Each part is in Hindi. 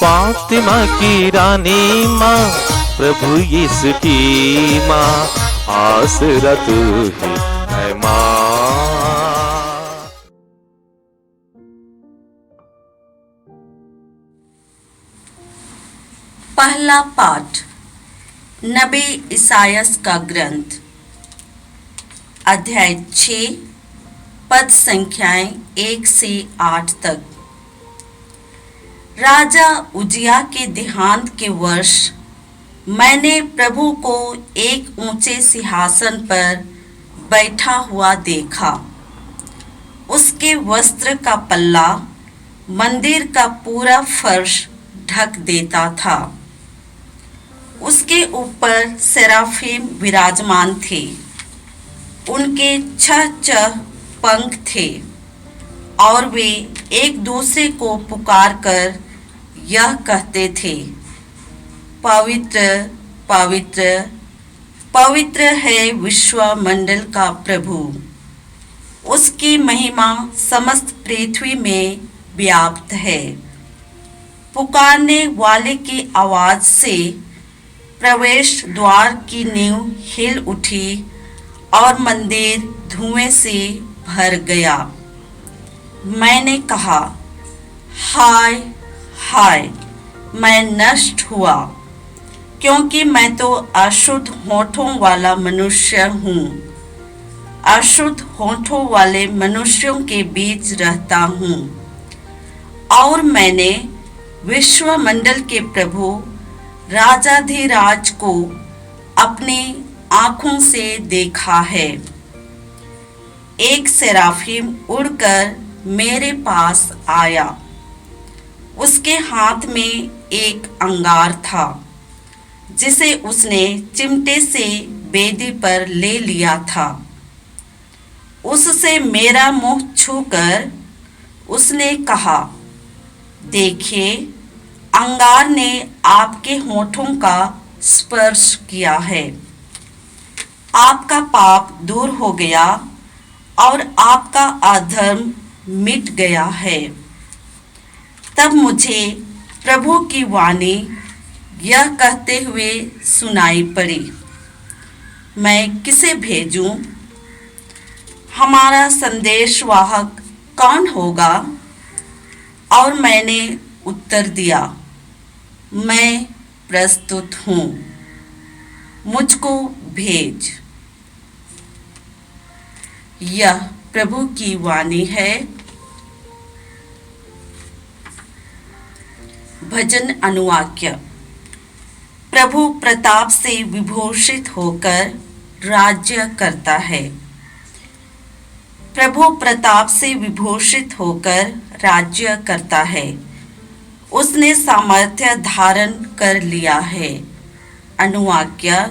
फातिमा की रानी माँ, प्रभु यीशु की माँ, आसरा तू ही है माँ। पहला पाठ नबी इसायास का ग्रंथ, अध्याय 6, पद संख्याएं 1 से 8 तक। राजा उजिया के देहांत के वर्ष मैंने प्रभु को एक ऊंचे सिंहासन पर बैठा हुआ देखा। उसके वस्त्र का पल्ला मंदिर का पूरा फर्श ढक देता था। उसके ऊपर सेराफीम विराजमान थे। उनके 6 पंख थे और वे एक दूसरे को पुकार कर यह कहते थे, पवित्र पवित्र पवित्र है विश्वमंडल का प्रभु। उसकी महिमा समस्त पृथ्वी में व्याप्त है। पुकारने वाले की आवाज से प्रवेश द्वार की नींव हिल उठी और मंदिर धुएं से भर गया। मैंने कहा, हाय हाय, मैं नष्ट हुआ, क्योंकि मैं तो अशुद्ध होठों वाला मनुष्य हूँ। अशुद्ध होठों वाले मनुष्यों के बीच रहता हूँ, और मैंने विश्वमंडल के प्रभु राजाधिराज को अपनी आंखों से देखा है। एक सेराफीम उड़कर मेरे पास आया। उसके हाथ में एक अंगार था, जिसे उसने चिमटे से वेदी पर ले लिया था। उससे मेरा मुंह छूकर उसने कहा, देखिए, अंगार ने आपके होठों का स्पर्श किया है। आपका पाप दूर हो गया और आपका अधर्म मिट गया है। तब मुझे प्रभु की वाणी यह कहते हुए सुनाई पड़ी, मैं किसे भेजूं? हमारा संदेशवाहक कौन होगा? और मैंने उत्तर दिया, मैं प्रस्तुत हूँ, मुझको भेज। यह प्रभु की वाणी है। भजन अनुवाक्य। प्रभु प्रताप से विभूषित होकर राज्य करता है। प्रभु प्रताप से विभूषित होकर राज्य करता है। उसने सामर्थ्य धारण कर लिया है। अनुवाक्य।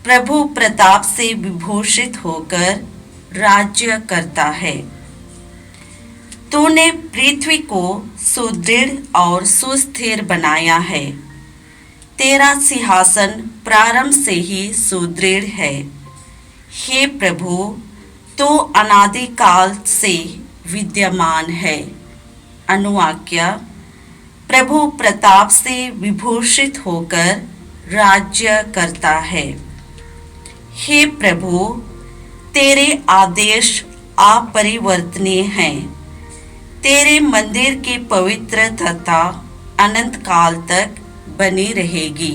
प्रभु प्रताप से विभूषित होकर राज्य करता है। तूने पृथ्वी को सुदृढ़ और सुस्थिर बनाया है। तेरा सिंहासन प्रारंभ से ही सुदृढ़ है। हे प्रभु, तो अनादि काल से विद्यमान है। अनुवाक्य। प्रभु प्रताप से विभूषित होकर राज्य करता है। हे प्रभु, तेरे आदेश अपरिवर्तनीय हैं। तेरे मंदिर की पवित्रता अनंत काल तक बनी रहेगी।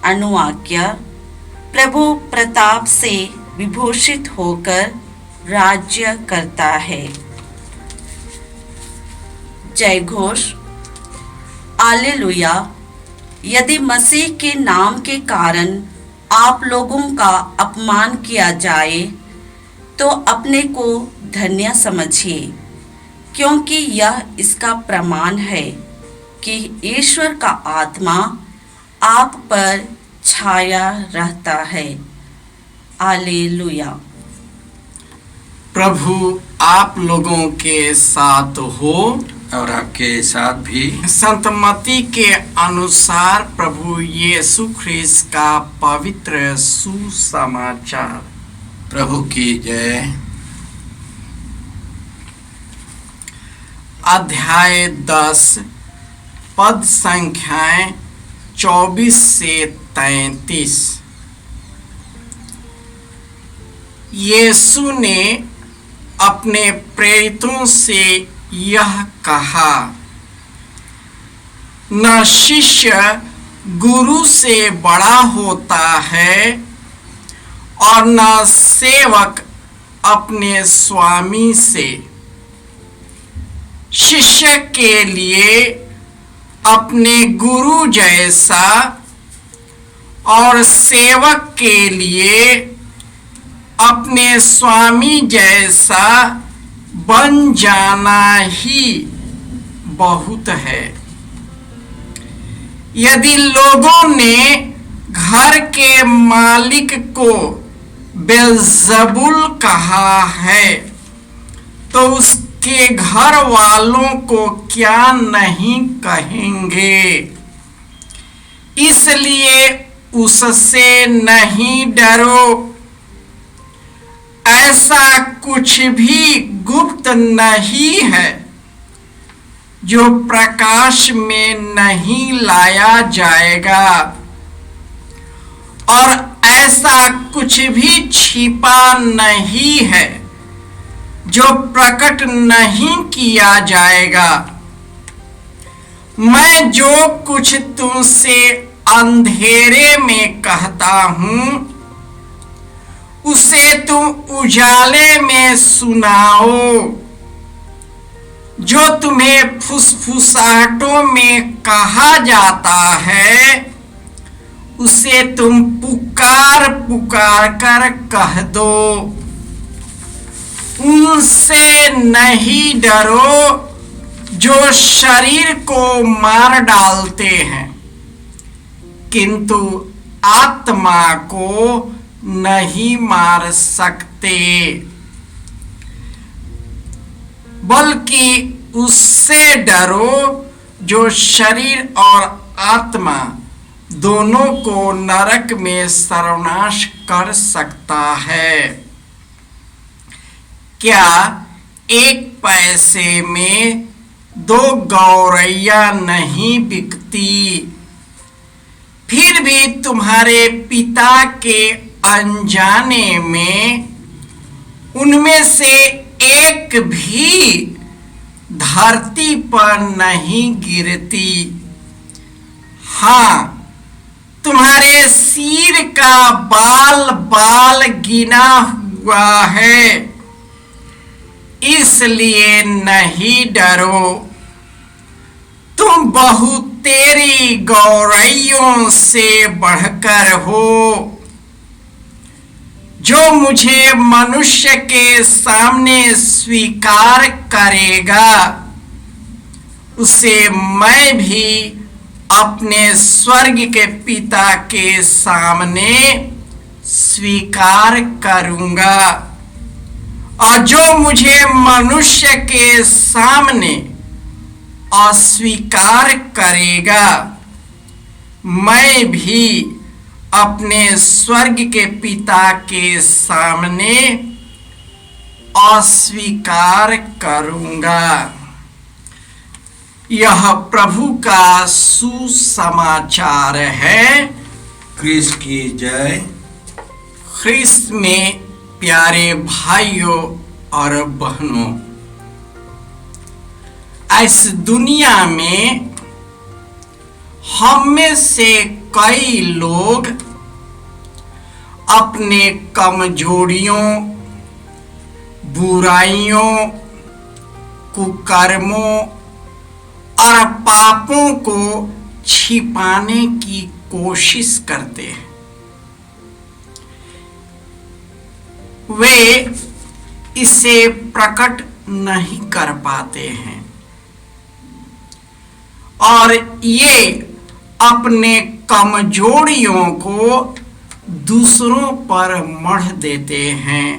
अनुवाक्य। प्रभु प्रताप से विभूषित होकर राज्य करता है। जय घोष। हालेलुया। यदि मसीह के नाम के कारण आप लोगों का अपमान किया जाए तो अपने को धन्य समझिए, क्योंकि यह इसका प्रमाण है कि ईश्वर का आत्मा आप पर छाया रहता है। हालेलुया। प्रभु आप लोगों के साथ हो और आपके साथ भी। संत मत्ती के अनुसार प्रभु यीशु ख्रिस्त का पवित्र सुसमाचार। प्रभु की जय। अध्याय 10 पद संख्याएं 24 से 33। यीशु ने अपने प्रेरितों से यह कहा, न शिष्य गुरु से बड़ा होता है और न सेवक अपने स्वामी से। शिष्य के लिए अपने गुरु जैसा और सेवक के लिए अपने स्वामी जैसा बन जाना ही बहुत है। यदि लोगों ने घर के मालिक को बेलज़बूल कहा है तो उसके घर वालों को क्या नहीं कहेंगे। इसलिए उससे नहीं डरो। ऐसा कुछ भी गुप्त नहीं है जो प्रकाश में नहीं लाया जाएगा, और ऐसा कुछ भी छिपा नहीं है जो प्रकट नहीं किया जाएगा। मैं जो कुछ तुमसे अंधेरे में कहता हूं उसे तुम उजाले में सुनाओ। जो तुम्हें फुसफुसाहटों में कहा जाता है उसे तुम पुकार पुकार कर कह दो। उनसे नहीं डरो जो शरीर को मार डालते हैं किंतु आत्मा को नहीं मार सकते, बल्कि उससे डरो जो शरीर और आत्मा दोनों को नरक में सर्वनाश कर सकता है। क्या 1 पैसे में 2 गौरैया नहीं बिकती? फिर भी तुम्हारे पिता के अनजाने में उनमें से एक भी धरती पर नहीं गिरती। हाँ, तुम्हारे सिर का बाल बाल गिना हुआ है, इसलिए नहीं डरो। तुम बहुत तेरी गौरैयों से बढ़कर हो। जो मुझे मनुष्य के सामने स्वीकार करेगा उसे मैं भी अपने स्वर्ग के पिता के सामने स्वीकार करूंगा, और जो मुझे मनुष्य के सामने अस्वीकार करेगा मैं भी अपने स्वर्ग के पिता के सामने अस्वीकार करूंगा। यह प्रभु का सुसमाचार है। ख्रीस्त की जय। ख्रीस्त में प्यारे भाइयों और बहनों, इस दुनिया में हम में से कई लोग अपने कमजोरियों, बुराइयों, कुकर्मों और पापों को छिपाने की कोशिश करते हैं। वे इसे प्रकट नहीं कर पाते हैं और ये अपने कमजोरियों को दूसरों पर मढ़ देते हैं।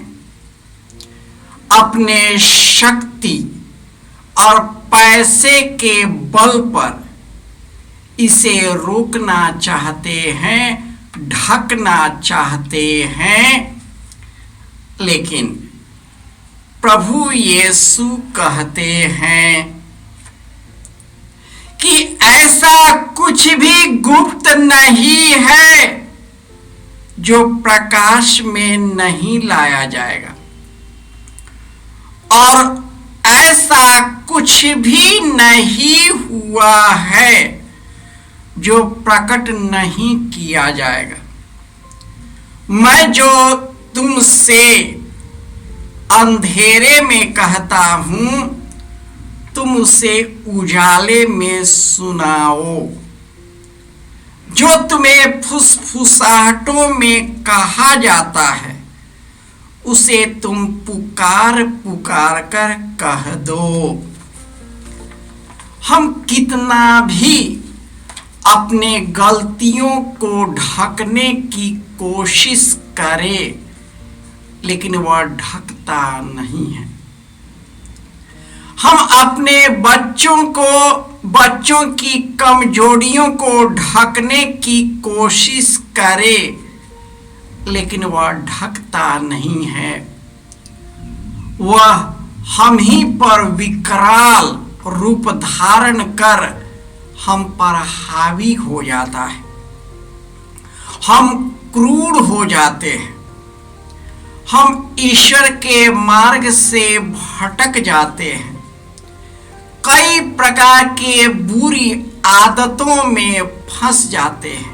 अपने शक्ति और पैसे के बल पर इसे रोकना चाहते हैं, ढकना चाहते हैं, लेकिन प्रभु यीशु कहते हैं कि ऐसा कुछ भी गुप्त नहीं है जो प्रकाश में नहीं लाया जाएगा, और ऐसा कुछ भी नहीं हुआ है जो प्रकट नहीं किया जाएगा। मैं जो तुमसे अंधेरे में कहता हूं, तुम उसे उजाले में सुनाओ। जो तुम्हें फुसफुसाहटों में कहा जाता है, उसे तुम पुकार पुकार कर कह दो। हम कितना भी अपने गलतियों को ढकने की कोशिश करें, लेकिन वह ढकता नहीं है। हम अपने बच्चों की कमजोरियों को ढकने की कोशिश करें, लेकिन वह ढकता नहीं है। वह हम ही पर विकराल रूप धारण कर हम पर हावी हो जाता है। हम क्रूर हो जाते हैं। हम ईश्वर के मार्ग से भटक जाते हैं। कई प्रकार के बुरी आदतों में फंस जाते हैं।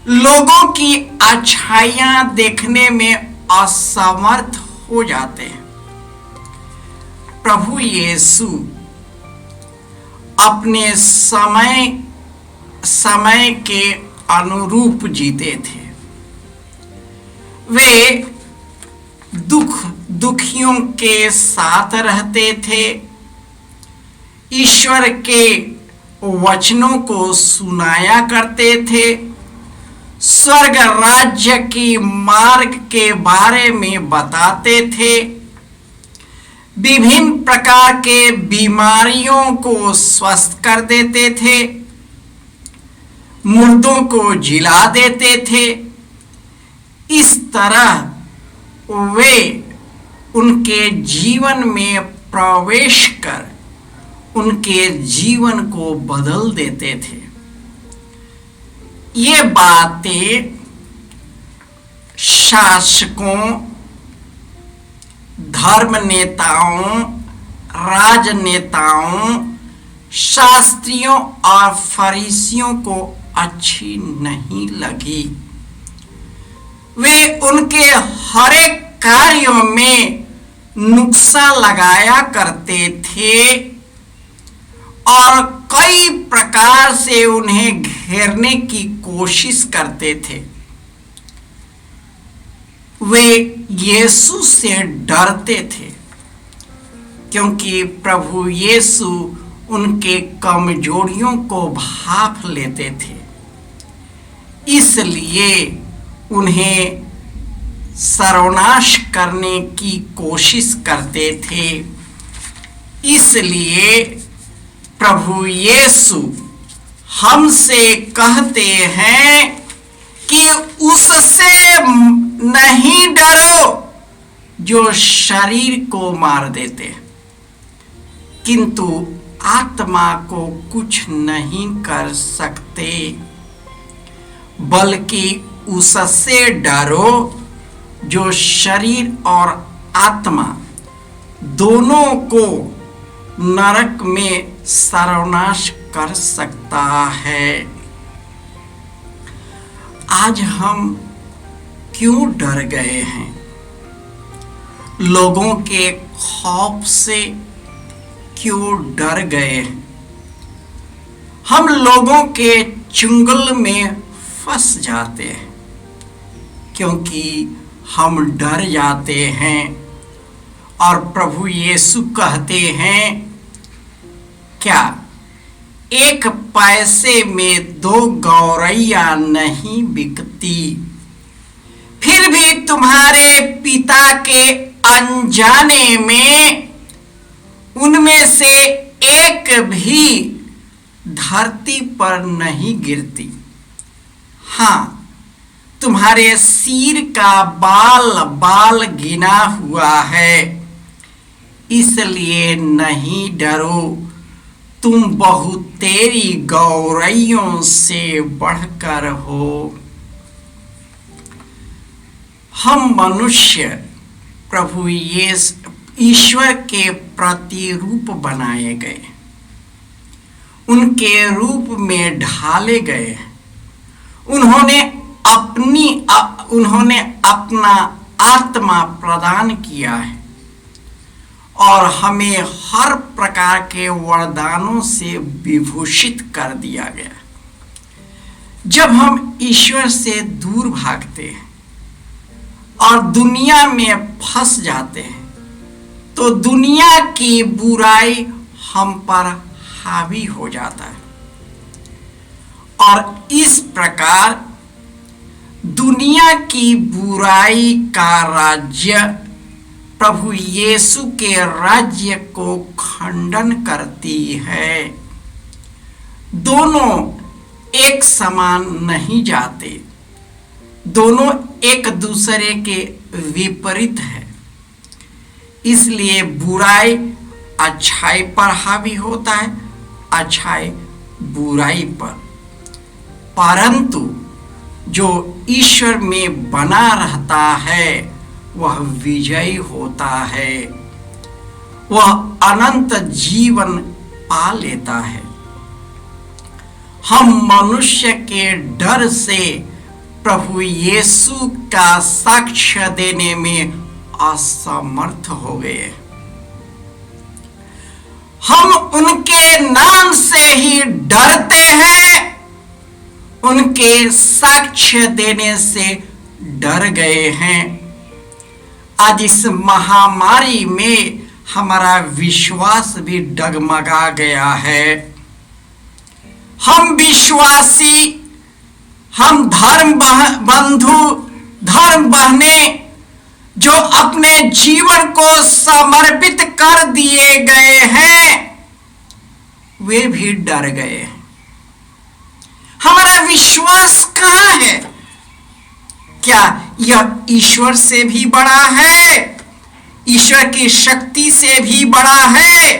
लोगों की अच्छाइयां देखने में असमर्थ हो जाते हैं। प्रभु यीशु अपने समय के अनुरूप जीते थे। वे दुखियों के साथ रहते थे। ईश्वर के वचनों को सुनाया करते थे। स्वर्ग राज्य की मार्ग के बारे में बताते थे। विभिन्न प्रकार के बीमारियों को स्वस्थ कर देते थे। मुर्दों को जिला देते थे। इस तरह वे उनके जीवन में प्रवेश कर उनके जीवन को बदल देते थे। ये बातें शासकों, धर्म नेताओं, राजनेताओं, शास्त्रियों और फरीसियों को अच्छी नहीं लगी। वे उनके हर एक कार्यों में नुक्सा लगाया करते थे और कई प्रकार से उन्हें घेरने की कोशिश करते थे। वे यीशु से डरते थे क्योंकि प्रभु यीशु उनके कमजोरियों को भांप लेते थे। इसलिए उन्हें सर्वनाश करने की कोशिश करते थे। इसलिए प्रभु यीशु हमसे कहते हैं कि उससे नहीं डरो जो शरीर को मार देते हैं, किंतु आत्मा को कुछ नहीं कर सकते, बल्कि उससे डरो जो शरीर और आत्मा दोनों को नरक में सर्वनाश कर सकता है। आज हम क्यों डर गए हैं? लोगों के खौफ से क्यों डर गए हैं? हम लोगों के चुंगल में फंस जाते हैं क्योंकि हम डर जाते हैं। और प्रभु यीशु कहते हैं, क्या एक पैसे में 2 गौरैया नहीं बिकती? फिर भी तुम्हारे पिता के अनजाने में उनमें से एक भी धरती पर नहीं गिरती। हाँ, तुम्हारे सिर का बाल बाल गिना हुआ है, इसलिए नहीं डरो। तुम बहुत तेरी गौरैयों से बढ़कर हो। हम मनुष्य प्रभु ईश्वर के प्रतिरूप बनाए गए, उनके रूप में ढाले गए। उन्होंने अपना आत्मा प्रदान किया है और हमें हर प्रकार के वरदानों से विभूषित कर दिया गया। जब हम ईश्वर से दूर भागते हैं और दुनिया में फंस जाते हैं तो दुनिया की बुराई हम पर हावी हो जाता है और इस प्रकार दुनिया की बुराई का राज्य प्रभु यीशु के राज्य को खंडन करती है। दोनों एक समान नहीं जाते, दोनों एक दूसरे के विपरीत है। इसलिए बुराई अच्छाई पर हावी होता है, अच्छाई बुराई पर। परंतु जो ईश्वर में बना रहता है वह विजयी होता है, वह अनंत जीवन पा लेता है। हम मनुष्य के डर से प्रभु यीशु का साक्ष्य देने में असमर्थ हो गए। हम उनके नाम से ही डरते हैं, उनके साक्ष्य देने से डर गए हैं। आज इस महामारी में हमारा विश्वास भी डगमगा गया है। हम विश्वासी, हम धर्म बंधु, धर्म बहने जो अपने जीवन को समर्पित कर दिए गए हैं, वे भी डर गए। हमारा विश्वास कहाँ है? क्या यह ईश्वर से भी बड़ा है? ईश्वर की शक्ति से भी बड़ा है?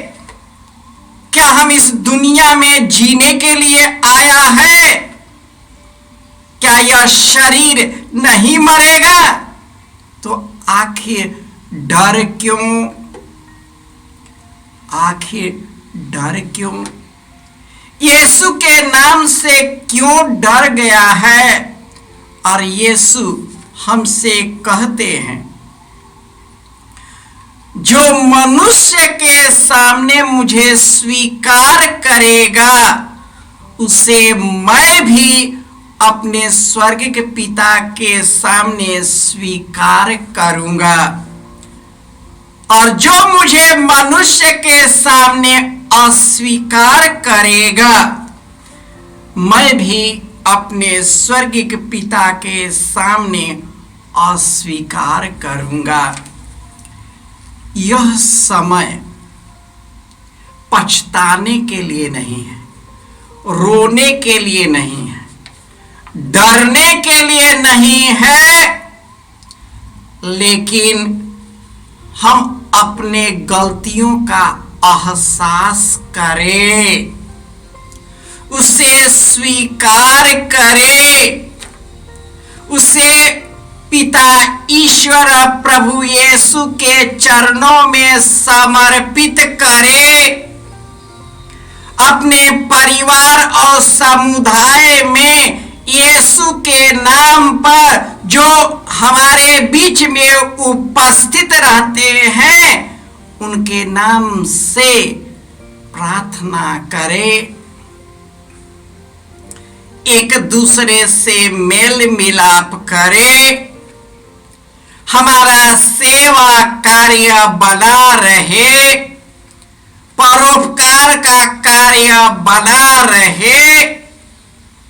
क्या हम इस दुनिया में जीने के लिए आया है? क्या यह शरीर नहीं मरेगा? तो आखिर डर क्यों? आखिर डर क्यों? यीशु के नाम से क्यों डर गया है? और यीशु हमसे कहते हैं, जो मनुष्य के सामने मुझे स्वीकार करेगा उसे मैं भी अपने स्वर्ग के पिता के सामने स्वीकार करूंगा, और जो मुझे मनुष्य के सामने अस्वीकार करेगा मैं भी अपने स्वर्गिक पिता के सामने अस्वीकार करूंगा। यह समय पछताने के लिए नहीं है, रोने के लिए नहीं है, डरने के लिए नहीं है, लेकिन हम अपने गलतियों का एहसास करें, उसे स्वीकार करें, उसे पिता ईश्वर प्रभु यीशु के चरणों में समर्पित करें। अपने परिवार और समुदाय में यीशु के नाम पर जो हमारे बीच में उपस्थित रहते हैं उनके नाम से प्रार्थना करें, एक दूसरे से मेल मिलाप करें, हमारा सेवा कार्य बना रहे, परोपकार का कार्य बना रहे,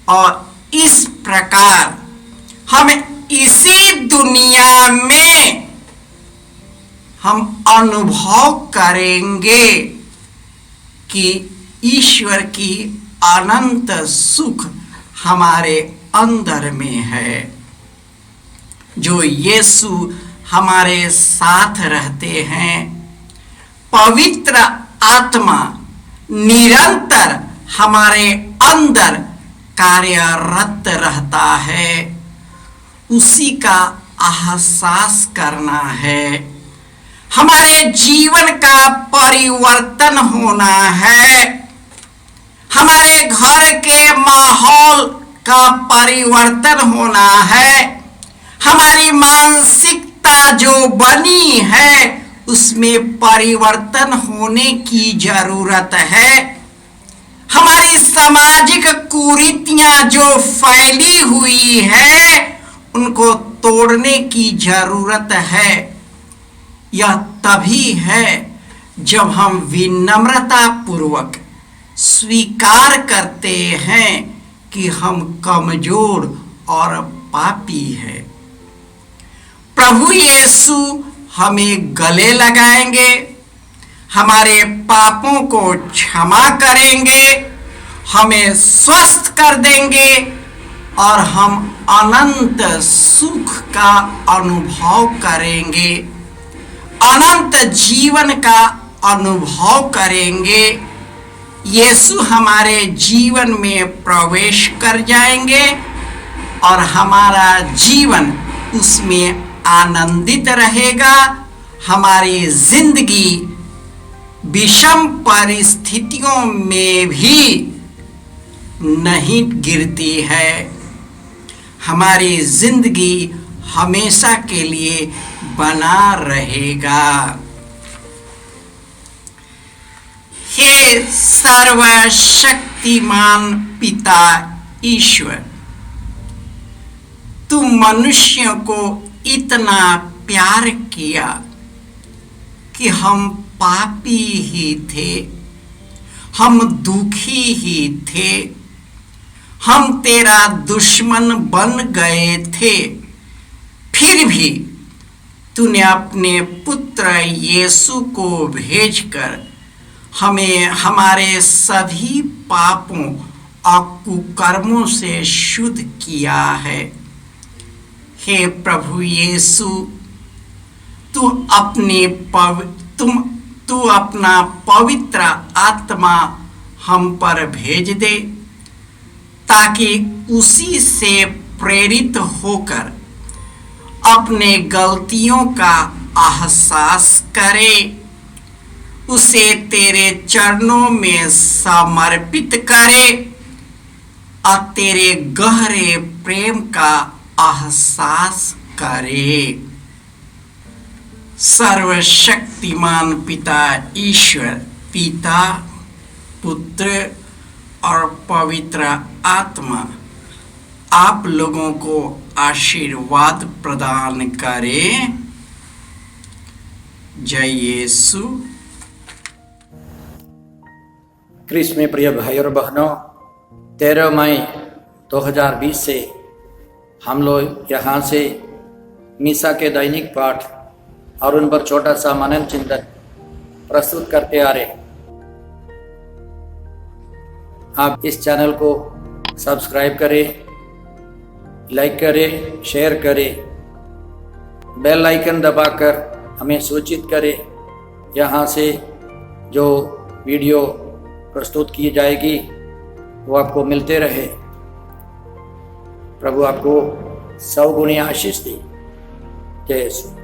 और इस प्रकार हम इसी दुनिया में हम अनुभव करेंगे कि ईश्वर की अनंत सुख हमारे अंदर में है। जो यीशु हमारे साथ रहते हैं, पवित्र आत्मा निरंतर हमारे अंदर कार्यरत रहता है, उसी का एहसास करना है। हमारे जीवन का परिवर्तन होना है, हमारे घर के माहौल का परिवर्तन होना है, हमारी मानसिकता जो बनी है उसमें परिवर्तन होने की जरूरत है। हमारी सामाजिक कुरीतियां जो फैली हुई है उनको तोड़ने की जरूरत है। यह तभी है जब हम विनम्रता पूर्वक स्वीकार करते हैं कि हम कमजोर और पापी हैं। प्रभु यीशु हमें गले लगाएंगे, हमारे पापों को क्षमा करेंगे, हमें स्वस्थ कर देंगे और हम अनंत सुख का अनुभव करेंगे, अनंत जीवन का अनुभव करेंगे। यीशु हमारे जीवन में प्रवेश कर जाएंगे और हमारा जीवन उसमें आनंदित रहेगा। हमारी जिंदगी विषम परिस्थितियों में भी नहीं गिरती है, हमारी जिंदगी हमेशा के लिए बना रहेगा। हे सर्वशक्तिमान पिता ईश्वर, तू मनुष्य को इतना प्यार किया कि हम पापी ही थे, हम दुखी ही थे, हम तेरा दुश्मन बन गए थे। फिर भी तूने अपने पुत्र यीशु को भेजकर हमें हमारे सभी पापों और कुकर्मों से शुद्ध किया है। हे प्रभु यीशु, तू अपना पवित्र आत्मा हम पर भेज दे ताकि उसी से प्रेरित होकर अपने गलतियों का एहसास करे, उसे तेरे चरणों में समर्पित करे और तेरे गहरे प्रेम का एहसास करे। सर्वशक्तिमान पिता ईश्वर, पिता, पुत्र और पवित्र आत्मा आप लोगों को आशीर्वाद प्रदान करे। जय यीशु। क्रिस्त में प्रिय भाई और बहनों, 13 मई 2020 से हम लोग यहाँ से मीसा के दैनिक पाठ और उन पर छोटा सा मनन चिंतन प्रस्तुत करते आ रहे। आप इस चैनल को सब्सक्राइब करें, लाइक करें, शेयर करें, बेल आइकन दबाकर हमें सूचित करें। यहाँ से जो वीडियो प्रस्तुत की जाएगी वो आपको मिलते रहे। प्रभु आपको 100 गुनी आशीष दी। जय यीशु।